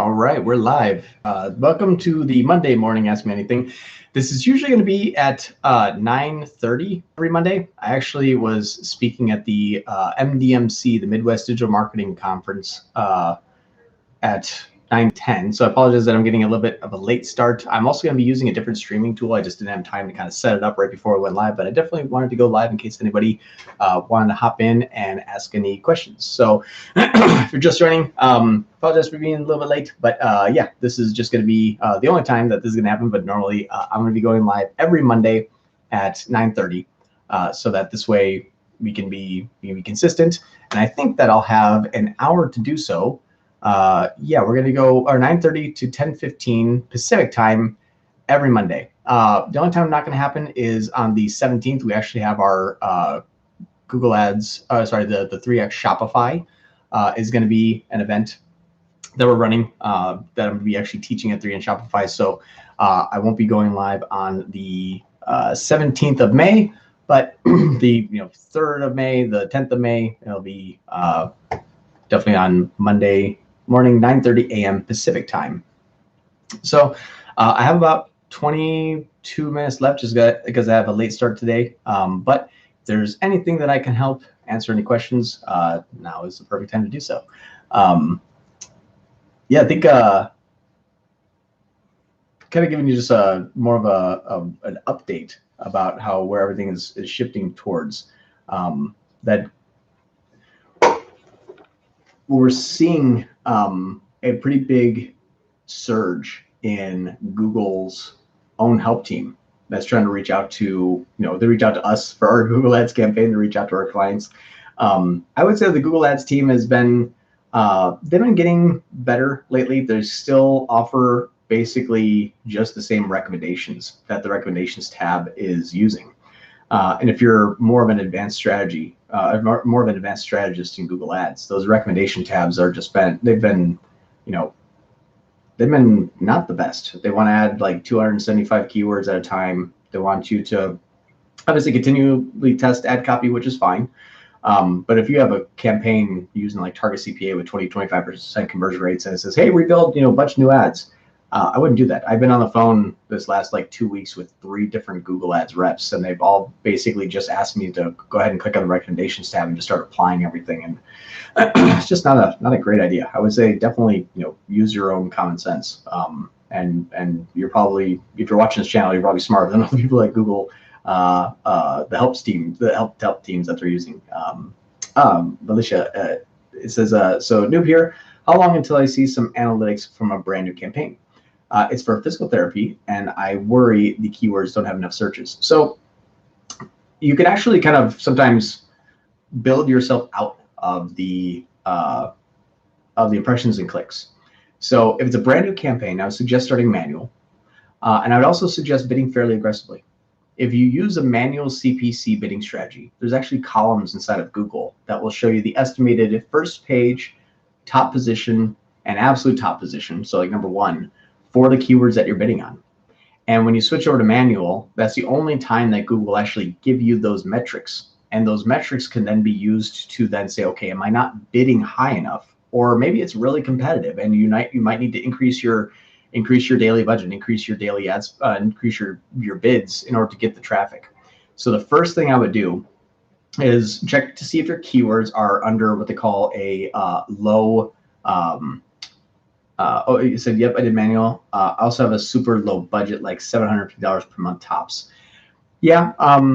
All right, we're live. Welcome to the Monday morning Ask Me Anything. This is usually going to be at 9:30 every Monday. I actually was speaking at the MDMC, the Midwest Digital Marketing Conference, at 9:10. So I apologize that I'm getting a little bit of a late start. I'm also going to be using a different streaming tool. I just didn't have time to kind of set it up right before we went live, but I definitely wanted to go live in case anybody wanted to hop in and ask any questions. So if you're just joining, apologize for being a little bit late, but yeah, this is just going to be the only time that this is going to happen. But normally I'm going to be going live every Monday at 9:30, so that this way we can be consistent. And I think that I'll have an hour to do so. Yeah, we're going to go 9:30 to 10:15 Pacific time every Monday. The only time not going to happen is on the 17th. We actually have our Google Ads, the 3x Shopify is going to be an event that we're running that I'm going to be actually teaching at 3x Shopify. So I won't be going live on the 17th of May, but the 3rd of May, the 10th of May, it'll be definitely on Monday morning, 9:30 a.m. Pacific time. So I have about 22 minutes left just because I have a late start today. But if there's anything that I can help answer any questions, now is the perfect time to do so. Yeah, I think kind of giving you just more of an update about where everything is shifting towards. That we're seeing a pretty big surge in Google's own help team that's trying to reach out to, they reach out to us for our Google Ads campaign, to reach out to our clients. I would say the Google Ads team has been, they've been getting better lately. They still offer basically just the same recommendations that the recommendations tab is using. And if you're more of an advanced strategy, more of an advanced strategist in Google Ads, those recommendation tabs are they've been not the best. They want to add like 275 keywords at a time. They want you to obviously continually test ad copy, which is fine. But if you have a campaign using like target CPA with 20-25% conversion rates and it says, hey, rebuild, a bunch of new ads, I wouldn't do that. I've been on the phone this last 2 weeks with 3 different Google Ads reps, and they've all basically just asked me to go ahead and click on the recommendations tab and just start applying everything. And it's just not a great idea. I would say definitely use your own common sense. And you're probably, if you're watching this channel, you're probably smarter than other people like Google, the help teams that they're using. Alicia, it says, so noob here. How long until I see some analytics from a brand new campaign? It's for physical therapy, and I worry the keywords don't have enough searches. So you can actually kind of sometimes build yourself out of the impressions and clicks. So if it's a brand new campaign, I would suggest starting manual, and I would also suggest bidding fairly aggressively. If you use a manual CPC bidding strategy, there's actually columns inside of Google that will show you the estimated first page, top position, and absolute top position. So like number 1. For the keywords that you're bidding on. And when you switch over to manual, that's the only time that Google actually give you those metrics. And those metrics can then be used to then say, okay, am I not bidding high enough? Or maybe it's really competitive and you might need to increase your daily budget, increase your daily ads, increase your bids in order to get the traffic. So the first thing I would do is check to see if your keywords are under what they call a low, oh, you said, yep, I did manual. I also have a super low budget, like $750 per month tops. Yeah. Are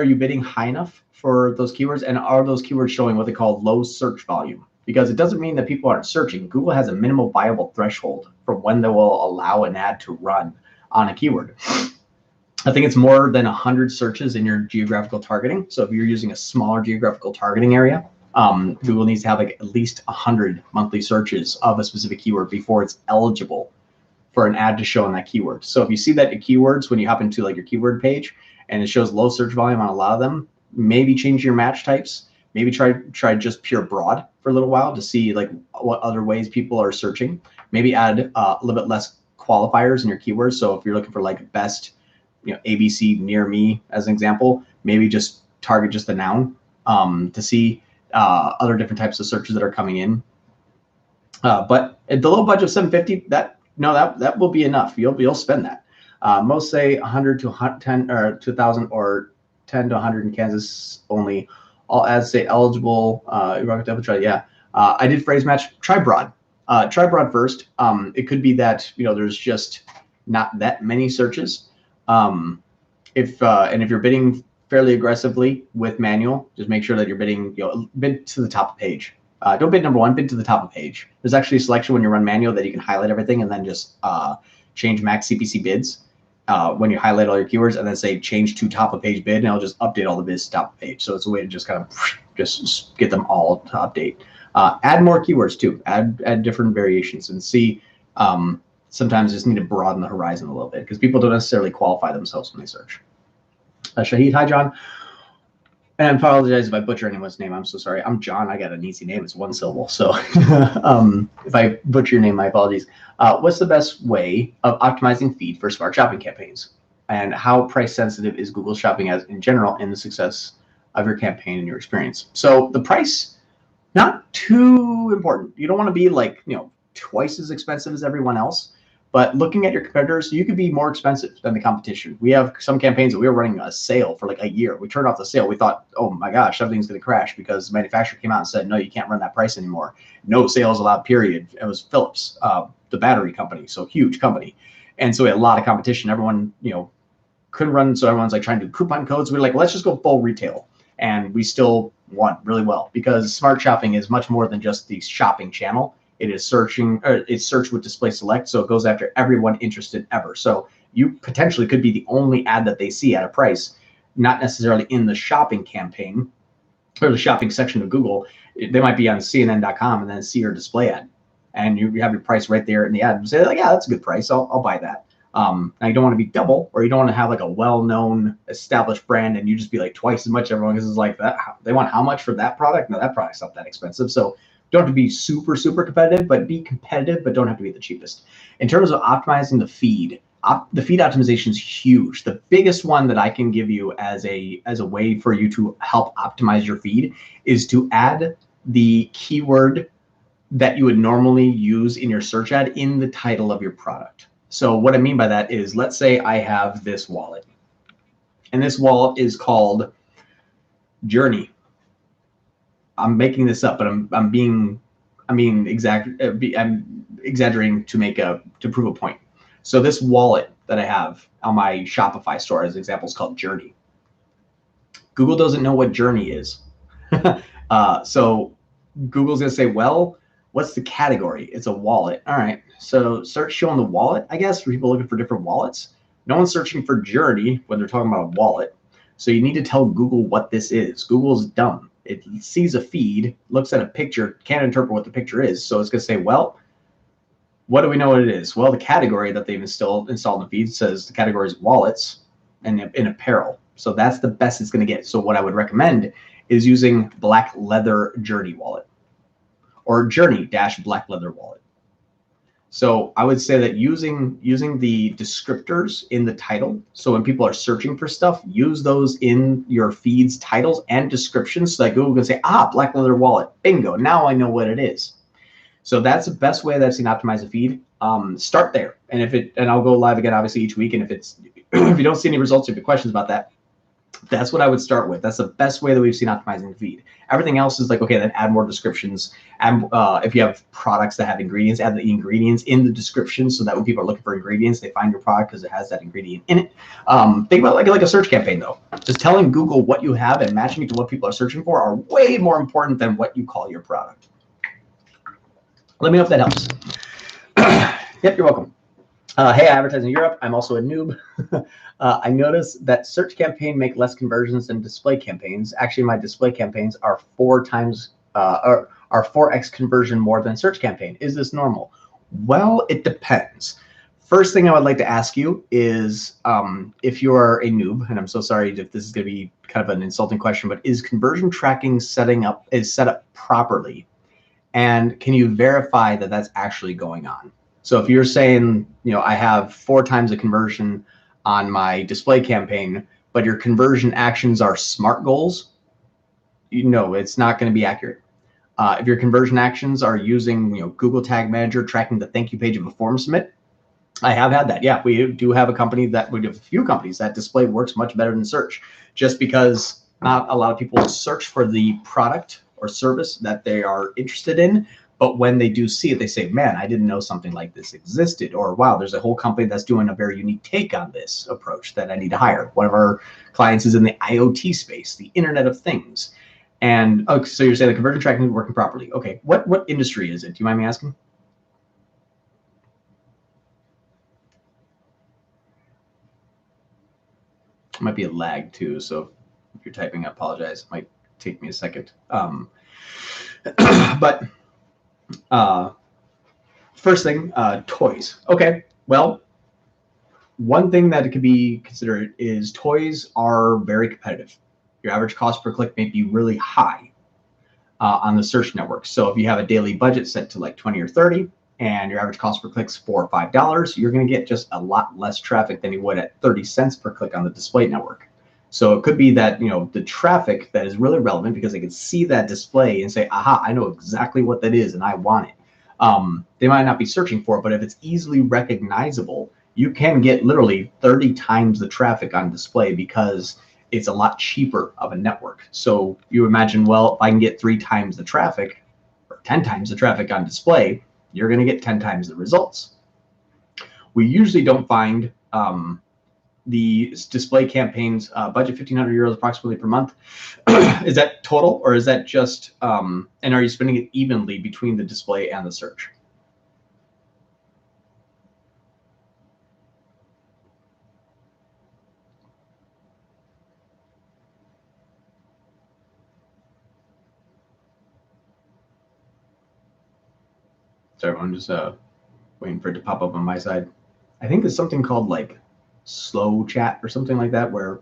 you bidding high enough for those keywords? And are those keywords showing what they call low search volume? Because it doesn't mean that people aren't searching. Google has a minimal viable threshold for when they will allow an ad to run on a keyword. I think it's more than 100 searches in your geographical targeting. So if you're using a smaller geographical targeting area, Google needs to have like at least 100 monthly searches of a specific keyword before it's eligible for an ad to show on that keyword. So if you see that your keywords, when you hop into like your keyword page and it shows low search volume on a lot of them, maybe change your match types. Maybe try just pure broad for a little while to see like what other ways people are searching. Maybe add a little bit less qualifiers in your keywords. So if you're looking for like best, ABC near me as an example, maybe just target just the noun to see other different types of searches that are coming in. But at the low budget of 750, that will be enough. You'll spend that. Most say 100 to 10 or 2,000 or 10 to 100 in Kansas only. All ads say eligible. Yeah. I did phrase match. Try broad. Try broad first. It could be that there's just not that many searches. If you're bidding fairly aggressively with manual, just make sure that you're bidding bid to the top of the page. Don't bid number one, bid to the top of the page. There's actually a selection when you run manual that you can highlight everything and then just change max CPC bids when you highlight all your keywords and then say change to top of page bid, and it'll just update all the bids to top of page. So it's a way to just kind of just get them all to update. Add more keywords too. Add different variations and see. Sometimes just need to broaden the horizon a little bit because people don't necessarily qualify themselves when they search. Shahid, hi John. And I apologize if I butcher anyone's name. I'm so sorry. I'm John. I got an easy name. It's one syllable. So if I butcher your name, my apologies. What's the best way of optimizing feed for smart shopping campaigns? And how price sensitive is Google Shopping ads in general in the success of your campaign and your experience? So the price, not too important. You don't want to be like, twice as expensive as everyone else. But looking at your competitors, you could be more expensive than the competition. We have some campaigns that we were running a sale for like a year. We turned off the sale. We thought, oh my gosh, everything's going to crash because the manufacturer came out and said, no, you can't run that price anymore. No sales allowed, period. It was Philips, the battery company, so huge company. And so we had a lot of competition. Everyone, couldn't run. So everyone's like trying to do coupon codes. We're like, let's just go full retail. And we still won really well because smart shopping is much more than just the shopping channel. It is searching, or it's search with display select, so it goes after everyone interested ever. So you potentially could be the only ad that they see at a price, not necessarily in the shopping campaign or the shopping section of Google. They might be on CNN.com and then see your display ad, and you have your price right there in the ad and say like, yeah, that's a good price. I'll buy that. Now you don't want to be double, or you don't want to have like a well-known established brand and you just be like twice as much. Everyone is like that. They want how much for that product? No, that product's not that expensive. So don't have to be super, super competitive, but be competitive, but don't have to be the cheapest. In terms of optimizing the feed optimization is huge. The biggest one that I can give you as a way for you to help optimize your feed is to add the keyword that you would normally use in your search ad in the title of your product. So what I mean by that is, let's say I have this wallet, and this wallet is called Journey. I'm making this up, but I'm exaggerating to prove a point. So this wallet that I have on my Shopify store, as an example, is called Journey. Google doesn't know what Journey is. So Google's gonna say, well, what's the category? It's a wallet. All right, so start showing the wallet, I guess, for people looking for different wallets. No one's searching for Journey when they're talking about a wallet. So you need to tell Google what this is. Google's dumb. It sees a feed, looks at a picture, can't interpret what the picture is. So it's going to say, well, what do we know what it is? Well, the category that they've installed in the feed says the category is wallets and in apparel. So that's the best it's going to get. So what I would recommend is using black leather Journey wallet or Journey-black leather wallet. So I would say that using the descriptors in the title, so when people are searching for stuff, use those in your feed's titles and descriptions so that Google can say, black leather wallet, bingo, now I know what it is. So that's the best way that I've seen optimize a feed. Start there, and I'll go live again obviously each week, and if you don't see any results or if you have questions about that, that's what I would start with. That's the best way that we've seen optimizing the feed. Everything else is like, okay, then add more descriptions. And if you have products that have ingredients, add the ingredients in the description so that when people are looking for ingredients, they find your product because it has that ingredient in it. Think about like a search campaign though. Just telling Google what you have and matching it to what people are searching for are way more important than what you call your product. Let me know if that helps. Yep, you're welcome. Hey, I advertise in Europe. I'm also a noob. I noticed that search campaign make less conversions than display campaigns. Actually, my display campaigns are 4x conversion more than search campaign. Is this normal? Well, it depends. First thing I would like to ask you is if you are a noob, and I'm so sorry if this is going to be kind of an insulting question, but is conversion tracking set up properly? And can you verify that that's actually going on? So if you're saying, I have 4 times the conversion on my display campaign, but your conversion actions are SMART goals, it's not going to be accurate. If your conversion actions are using, Google Tag Manager tracking the thank you page of a form submit, I have had that. Yeah, we do have a few companies that display works much better than search, just because not a lot of people search for the product or service that they are interested in. But when they do see it, they say, man, I didn't know something like this existed. Or, wow, there's a whole company that's doing a very unique take on this approach that I need to hire. One of our clients is in the IoT space, the Internet of Things. And so you're saying the conversion tracking is working properly. Okay, what industry is it? Do you mind me asking? It might be a lag too. So if you're typing, I apologize. It might take me a second. But first thing, toys. Okay, well, one thing that could be considered is toys are very competitive. Your average cost per click may be really high on the search network. So if you have a daily budget set to like 20 or 30, and your average cost per click is $4 or $5, you're going to get just a lot less traffic than you would at 30 cents per click on the display network. So it could be that, the traffic that is really relevant because they can see that display and say, aha, I know exactly what that is and I want it. They might not be searching for it, but if it's easily recognizable, you can get literally 30 times the traffic on display because it's a lot cheaper of a network. So you imagine, well, if I can get 3 times the traffic or 10 times the traffic on display, you're going to get 10 times the results. We usually don't find the display campaigns budget 1,500 euros approximately per month. Is that total, or is that just, and are you spending it evenly between the display and the search? Sorry, I'm just waiting for it to pop up on my side. I think there's something called like slow chat or something like that, where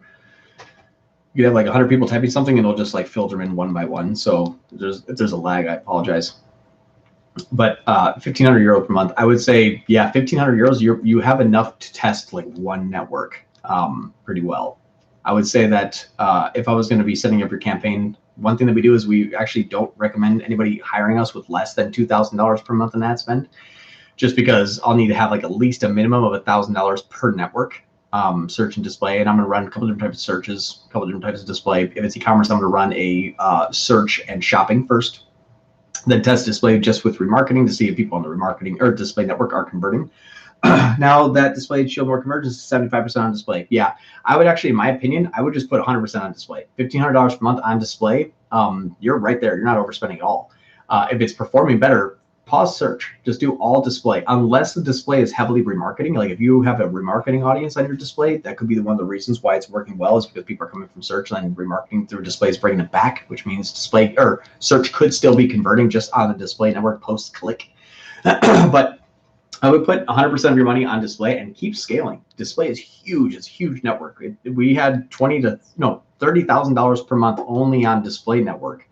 you have like 100 people typing something and it'll just like filter them in one by one. So if there's a lag, I apologize. But 1,500 euro per month, I would say, yeah, 1,500 euros, you have enough to test like one network pretty well. I would say that if I was going to be setting up your campaign, one thing that we do is we actually don't recommend anybody hiring us with less than $2,000 per month in ad spend, just because I'll need to have like at least a minimum of $1,000 per network, search and display. And I'm going to run a couple different types of searches, a couple different types of display. If it's e-commerce, I'm going to run a search and shopping first, then test display just with remarketing to see if people on the remarketing or display network are converting. Now that display showed more conversions, 75% on display. Yeah, I would actually, in my opinion, I would just put 100% on display. $1,500 per month on display, you're right there. You're not overspending at all. If it's performing better, pause search. Just do all display, unless the display is heavily remarketing. Like if you have a remarketing audience on your display, that could be one of the reasons why it's working well, is because people are coming from search and then remarketing through displays, bringing it back, which means display or search could still be converting just on the display network post click. But I would put 100% of your money on display and keep scaling. Display is huge. It's a huge network. We had $30,000 per month only on display network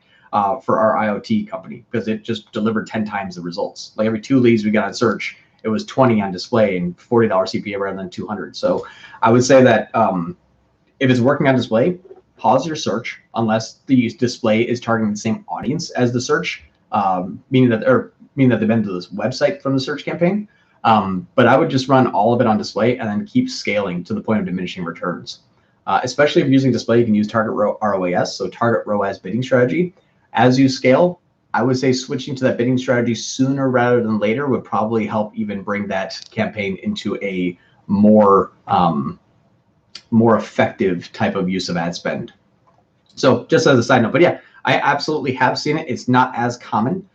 for our IoT company, because it just delivered 10 times the results. Like every 2 leads we got on search, it was 20 on display and $40 CPA rather than 200. So I would say that if it's working on display, pause your search unless the display is targeting the same audience as the search, meaning that they've been to this website from the search campaign. But I would just run all of it on display and then keep scaling to the point of diminishing returns. Especially if you're using display, you can use target ROAS, so target ROAS bidding strategy. As you scale, I would say switching to that bidding strategy sooner rather than later would probably help even bring that campaign into a more effective type of use of ad spend. So just as a side note, but yeah, I absolutely have seen it. It's not as common.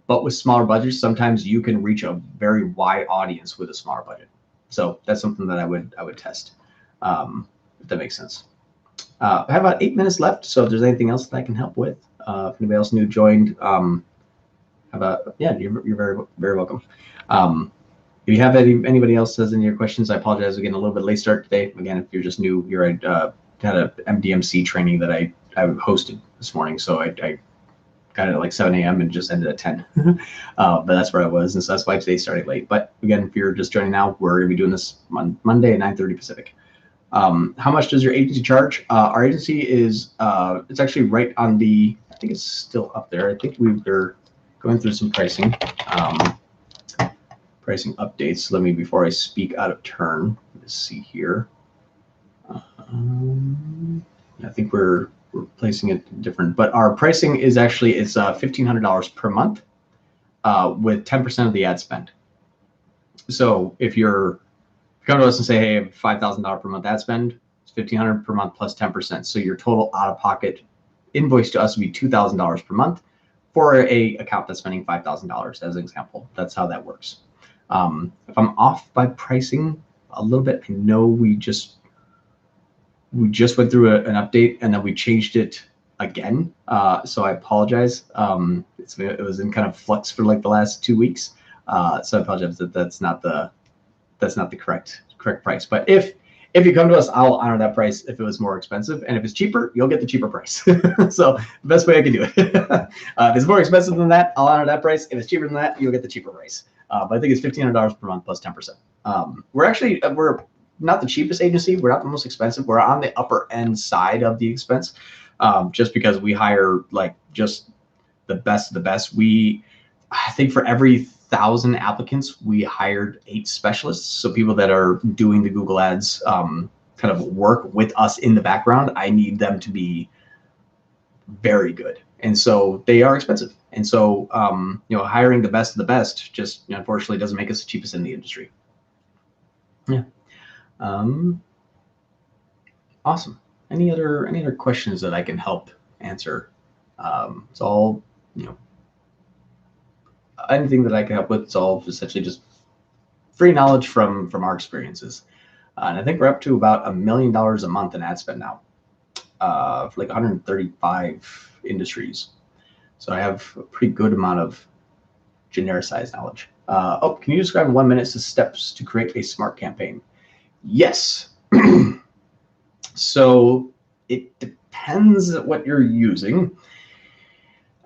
But with smaller budgets, sometimes you can reach a very wide audience with a smaller budget. So that's something that I would test, if that makes sense. I have about 8 minutes left, so if there's anything else that I can help with, if anybody else new joined, you're very, very welcome. If you have anybody else has any questions, I apologize. We're getting a little bit late start today. Again, if you're just new, you're had a MDMC training that I hosted this morning, so I got it at like 7 a.m. and just ended at 10. But that's where I was, and so that's why today started late. But again, if you're just joining now, we're going to be doing this Monday at 9:30 Pacific. How much does your agency charge? Our agency is, it's actually right on the I think it's still up there. I think we were going through some pricing updates. Let me, before I speak out of turn, let's see here. I think we're placing it different, but our pricing is actually, it's $1,500 per month with 10% of the ad spend. So if you come to us and say, hey, I have $5,000 per month ad spend, it's $1,500 per month plus 10%. So your total out-of-pocket invoice to us would be $2,000 per month for a account that's spending $5,000 as an example. That's how that works. If I'm off by pricing a little bit, I know we just went through an update and then we changed it again. So I apologize. It was in kind of flux for like the last 2 weeks. So I apologize that that's not the correct price. But if you come to us, I'll honor that price if it was more expensive. And if it's cheaper, you'll get the cheaper price. So the best way I can do it. If it's more expensive than that, I'll honor that price. If it's cheaper than that, you'll get the cheaper price. But I think it's $1,500 per month plus 10%. We're not the cheapest agency. We're not the most expensive. We're on the upper end side of the expense, just because we hire like just the best of the best. I think for every 1,000 applicants, we hired 8 specialists. So people that are doing the Google Ads kind of work with us in the background. I need them to be very good. And so they are expensive. And so, hiring the best of the best just unfortunately doesn't make us the cheapest in the industry. Yeah. Awesome. Any other questions that I can help answer? It's all, anything that I can help with. It's all essentially just free knowledge from our experiences. And I think we're up to about $1 million a month in ad spend now, for like 135 industries. So I have a pretty good amount of genericized knowledge. Can you describe in 1 minute the steps to create a smart campaign? Yes. So it depends what you're using.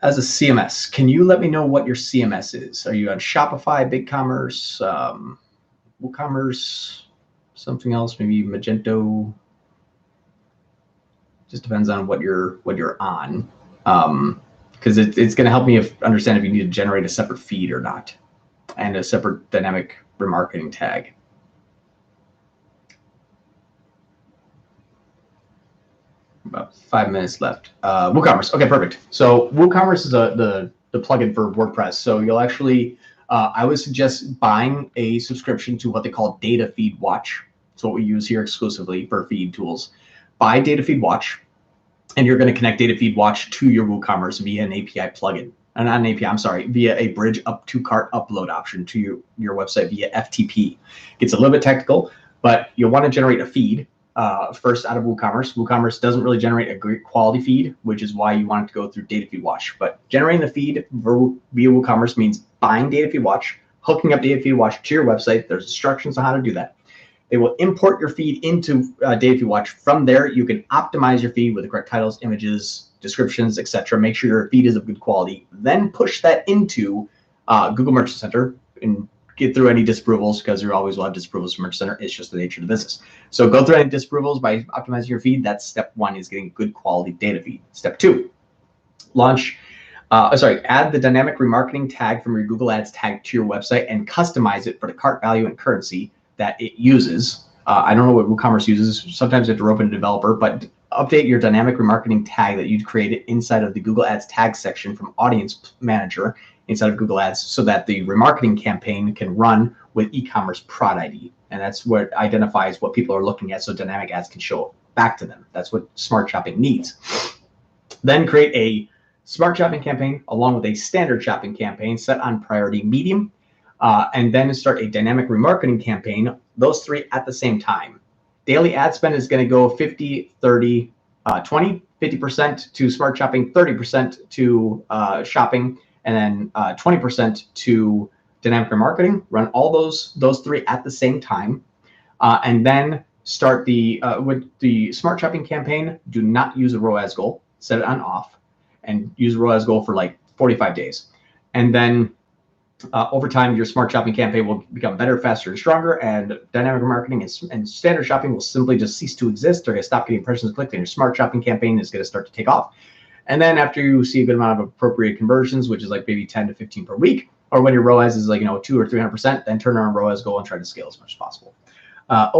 As a CMS, can you let me know what your CMS is? Are you on Shopify, BigCommerce, Woocommerce, something else, maybe Magento? Just depends on what you're on, because it's going to help me understand if you need to generate a separate feed or not, and a separate dynamic remarketing tag. About 5 minutes left. Woocommerce. Okay, perfect. So Woocommerce is the plugin for WordPress. So you'll actually, I would suggest buying a subscription to what they call Data Feed Watch. It's what we use here exclusively for feed tools. Buy Data Feed Watch, and you're going to connect Data Feed Watch to your Woocommerce via an API plugin. Not an API, I'm sorry, via a bridge up to cart upload option to your website via FTP. It's a little bit technical, but you'll want to generate a feed. First out of Woocommerce. Woocommerce doesn't really generate a great quality feed, which is why you want it to go through Data Feed Watch. But generating the feed via Woocommerce means buying Data Feed Watch, hooking up Data Feed Watch to your website. There's instructions on how to do that. They will import your feed into Data Feed Watch. From there, you can optimize your feed with the correct titles, images, descriptions, etc. Make sure your feed is of good quality. Then push that into Google Merchant Center and get through any disapprovals, because you always will have disapprovals from Merchant Center. It's just the nature of the business. So go through any disapprovals by optimizing your feed. That's step 1, is getting good quality data feed. Step 2, add the dynamic remarketing tag from your Google Ads tag to your website and customize it for the cart value and currency that it uses. I don't know what WooCommerce uses. Sometimes you have to rope in a developer, but update your dynamic remarketing tag that you'd created inside of the Google Ads tag section from Audience Manager inside of Google Ads, so that the remarketing campaign can run with e-commerce prod ID. And that's what identifies what people are looking at, so dynamic ads can show back to them. That's what smart shopping needs. Then create a smart shopping campaign along with a standard shopping campaign set on priority medium, and then start a dynamic remarketing campaign, those 3 at the same time. Daily ad spend is going to go 50, 30, 20, 50% to smart shopping, 30% to shopping, and then 20% to dynamic remarketing. Run all those 3 at the same time, and then start with the smart shopping campaign. Do not use a ROAS goal. Set it on off, and use a ROAS goal for like 45 days. And then over time, your smart shopping campaign will become better, faster, and stronger. And dynamic remarketing and standard shopping will simply just cease to exist. They're going to stop getting impressions clicked, and your smart shopping campaign is going to start to take off. And then after you see a good amount of appropriate conversions, which is like maybe 10 to 15 per week, or when your ROAS is like, 2 or 300%, then turn on ROAS goal and try to scale as much as possible.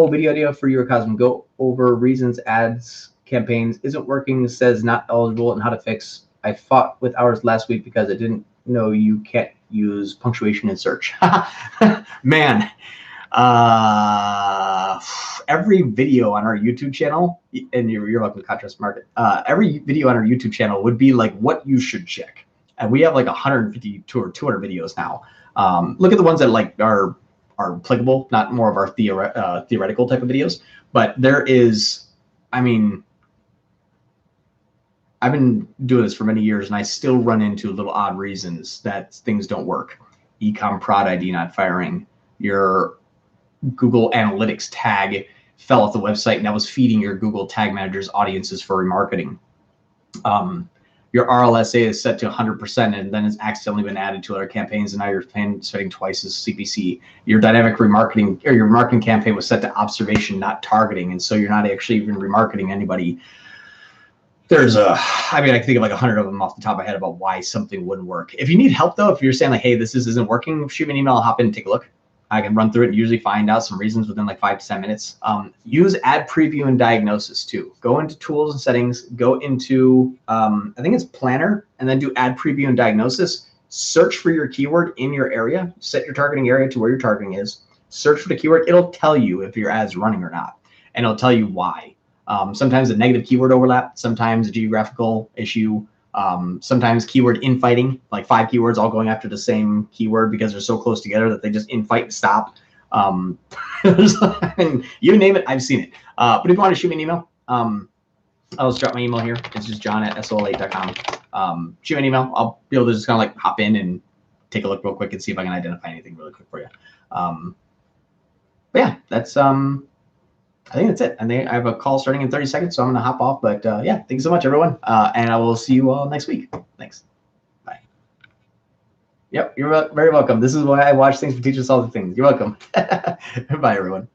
Video idea for your Cosmo. Go over reasons ads campaigns isn't working, says not eligible, and how to fix. I fought with ours last week because I didn't know you can't use punctuation in search. Man, every video on our YouTube channel, and you're welcome to Contrast Market, every video on our YouTube channel would be like what you should check. And we have like 150 or 200 videos now. Look at the ones that like are applicable, not more of our theoretical type of videos. But there is, I mean, I've been doing this for many years, and I still run into little odd reasons that things don't work. Ecom prod ID not firing. Your Google Analytics tag fell off the website, and that was feeding your Google Tag Manager's audiences for remarketing. Your RLSA is set to 100%, and then it's accidentally been added to other campaigns, and now you're spending twice as CPC. Your dynamic remarketing, or your marketing campaign, was set to observation, not targeting, and so you're not actually even remarketing anybody. There's I can think of like 100 of them off the top of my head about why something wouldn't work. If you need help though, if you're saying like, hey, this isn't working, shoot me an email, I'll hop in and take a look. I can run through it and usually find out some reasons within like 5 to 10 minutes. Use ad preview and diagnosis too. Go into tools and settings, go into, I think it's planner, and then do ad preview and diagnosis. Search for your keyword in your area, set your targeting area to where your targeting is, search for the keyword. It'll tell you if your ad's running or not, and it'll tell you why. Sometimes a negative keyword overlap, sometimes a geographical issue, sometimes keyword infighting, like 5 keywords all going after the same keyword because they're so close together that they just infight and stop. You name it, I've seen it. But if you want to shoot me an email, I'll just drop my email here. It's just john@sol8.com. Shoot me an email. I'll be able to just kind of like hop in and take a look real quick and see if I can identify anything really quick for you. But yeah, that's I think that's it. I think I have a call starting in 30 seconds, so I'm going to hop off. But yeah, thank you so much, everyone. And I will see you all next week. Thanks. Bye. Yep, you're very welcome. This is why I watch things for teachers all the things. You're welcome. Bye, everyone.